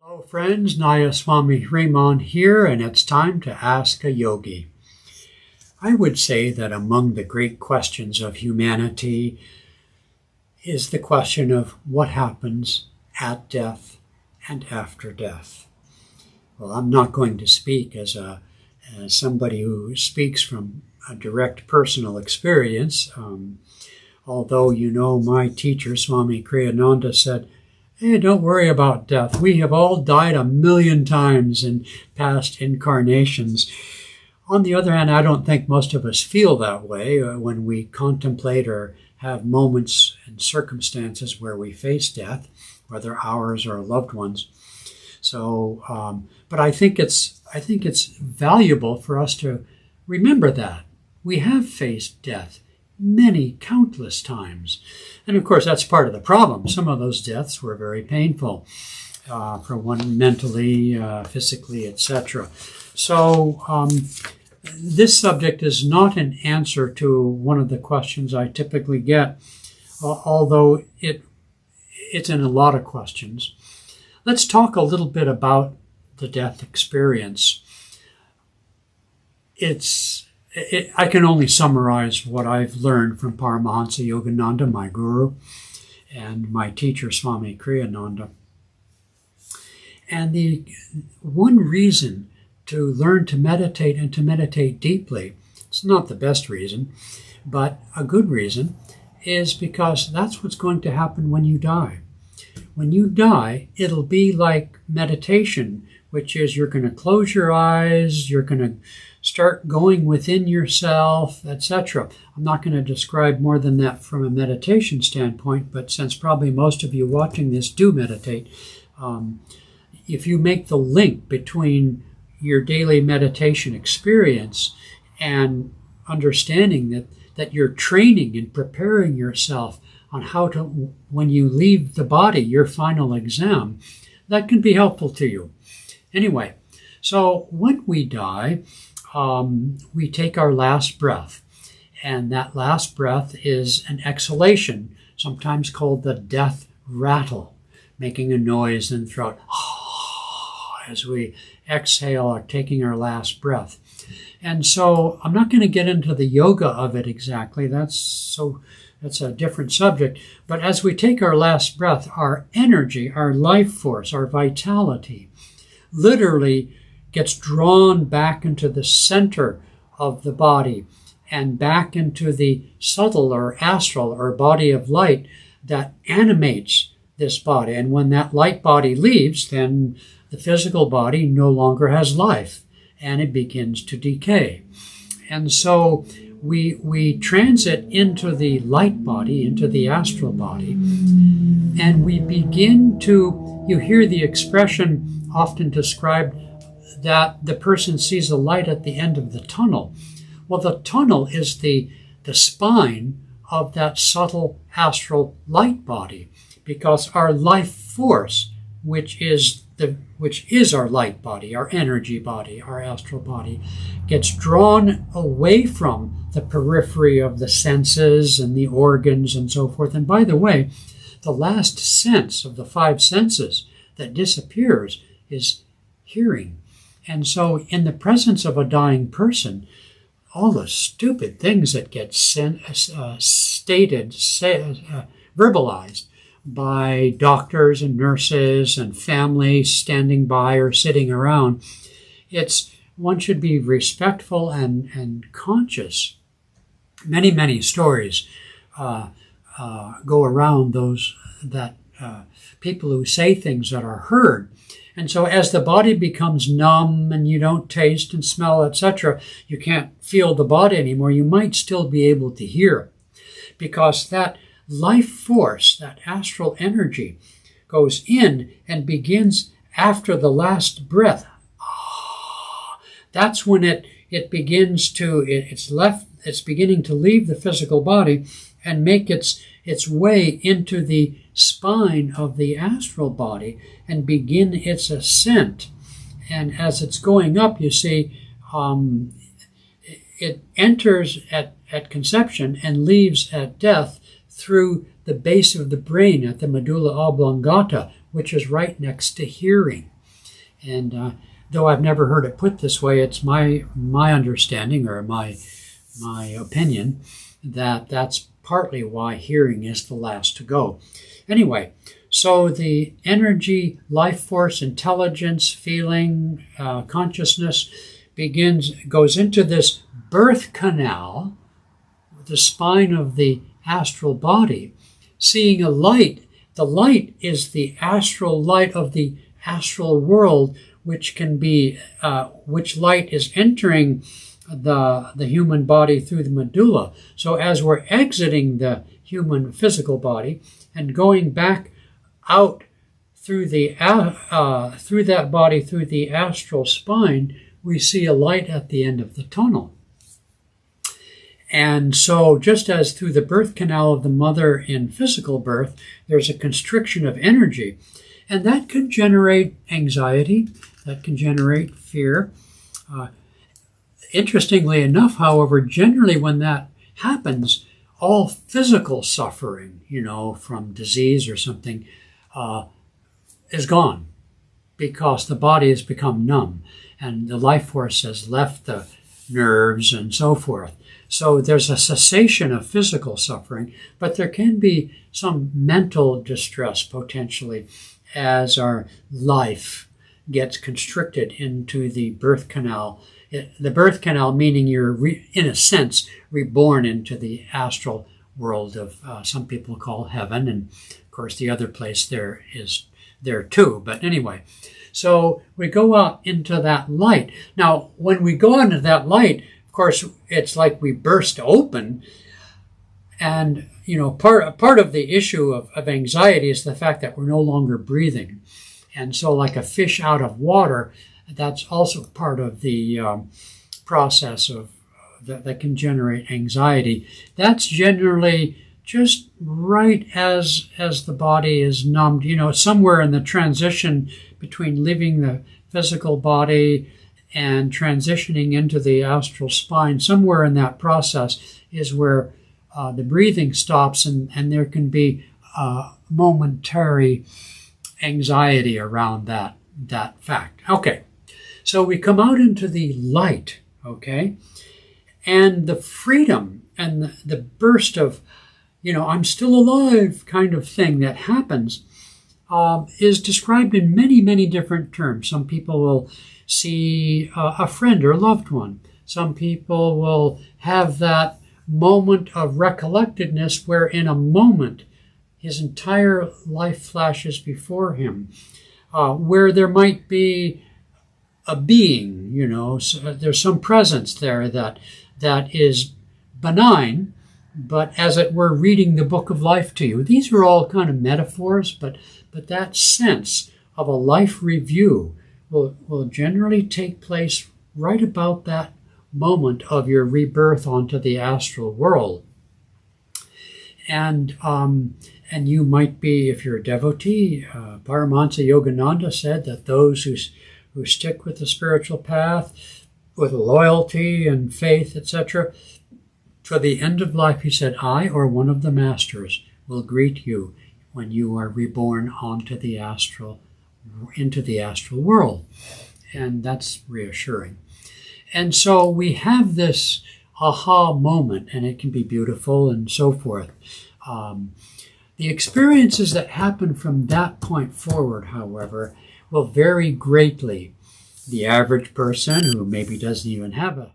Hello friends, Nayaswami Hriman here, and it's time to ask a yogi. I would say that among the great questions of humanity is the question of what happens at death and after death. Well, I'm not going to speak as somebody who speaks from a direct personal experience, although my teacher, Swami Kriyananda, said, "Hey, don't worry about death. We have all died 1,000,000 times in past incarnations." On the other hand, I don't think most of us feel that way when we contemplate or have moments and circumstances where we face death, whether ours or loved ones. So, but I think it's valuable for us to remember that we have faced death many, countless times. And of course, that's part of the problem. Some of those deaths were very painful for one mentally, physically, etc. So this subject is not an answer to one of the questions I typically get, although it's in a lot of questions. Let's talk a little bit about the death experience. I can only summarize what I've learned from Paramahansa Yogananda, my guru, and my teacher, Swami Kriyananda. And the one reason to learn to meditate and to meditate deeply, it's not the best reason, but a good reason, is because that's what's going to happen when you die. When you die, it'll be like meditation, which is you're going to close your eyes, you're going to start going within yourself, etc. I'm not going to describe more than that from a meditation standpoint, but since probably most of you watching this do meditate, if you make the link between your daily meditation experience and understanding that you're training and preparing yourself on how to, when you leave the body, your final exam, that can be helpful to you. Anyway, so when we die, we take our last breath, and that last breath is an exhalation, sometimes called the death rattle, making a noise in the throat as we exhale or taking our last breath. And so I'm not going to get into the yoga of it exactly. That's a different subject. But as we take our last breath, our energy, our life force, our vitality literally gets drawn back into the center of the body and back into the subtle or astral or body of light that animates this body. And when that light body leaves, then the physical body no longer has life and it begins to decay. And so we transit into the light body, into the astral body, and we begin to, you hear the expression often described that the person sees a light at the end of the tunnel. Well, the tunnel is the spine of that subtle astral light body, because our life force, which is our light body, our energy body, our astral body, gets drawn away from the periphery of the senses and the organs and so forth. And by the way, the last sense of the five senses that disappears is hearing. And so in the presence of a dying person, all the stupid things that get verbalized by doctors and nurses and families standing by or sitting around, one should be respectful and conscious. Many, many stories go around that people who say things that are heard. And so as the body becomes numb and you don't taste and smell, etc., you can't feel the body anymore, you might still be able to hear, because that life force, that astral energy, goes in and begins after the last breath. That's when it begins to, it's beginning to leave the physical body and make its way into the spine of the astral body and begin its ascent. And as it's going up, you see, it enters at conception and leaves at death through the base of the brain at the medulla oblongata, which is right next to hearing. And though I've never heard it put this way, it's my understanding or my opinion that that's partly why hearing is the last to go. Anyway, so the energy, life force, intelligence, feeling, consciousness goes into this birth canal, the spine of the astral body, seeing a light. The light is the astral light of the astral world, which light is entering the human body through the medulla. So as we're exiting the human physical body and going back out through that body, through the astral spine, we see a light at the end of the tunnel. And so just as through the birth canal of the mother in physical birth, there's a constriction of energy, and that can generate anxiety, that can generate fear. Interestingly enough, however, generally when that happens, all physical suffering, from disease or something, is gone because the body has become numb and the life force has left the nerves and so forth. So there's a cessation of physical suffering, but there can be some mental distress potentially as our life gets constricted into the birth canal. The birth canal meaning you're, in a sense, reborn into the astral world of some people call heaven, and of course the other place there is there too. But anyway, so we go out into that light. Now, when we go into that light, of course, it's like we burst open. And, part of the issue of anxiety is the fact that we're no longer breathing. And so like a fish out of water, that's also part of the process of that can generate anxiety. That's generally just right as the body is numbed, somewhere in the transition between leaving the physical body and transitioning into the astral spine. Somewhere in that process is where the breathing stops, and there can be momentary anxiety around that fact. Okay, so we come out into the light, okay, and the freedom and the burst of, I'm still alive kind of thing that happens is described in many, many different terms. Some people will see a friend or loved one. Some people will have that moment of recollectedness where in a moment his entire life flashes before him, where there might be a being, so there's some presence there that is benign, but as it were reading the book of life to you. These are all kind of metaphors, but that sense of a life review will generally take place right about that moment of your rebirth onto the astral world. And you might be, if you're a devotee, Paramahansa Yogananda said that those who stick with the spiritual path, with loyalty and faith, etc., to the end of life, he said, I or one of the masters will greet you when you are reborn into the astral world. And that's reassuring. And so we have this aha moment, and it can be beautiful and so forth. The experiences that happen from that point forward, however, will vary greatly. The average person who maybe doesn't even have a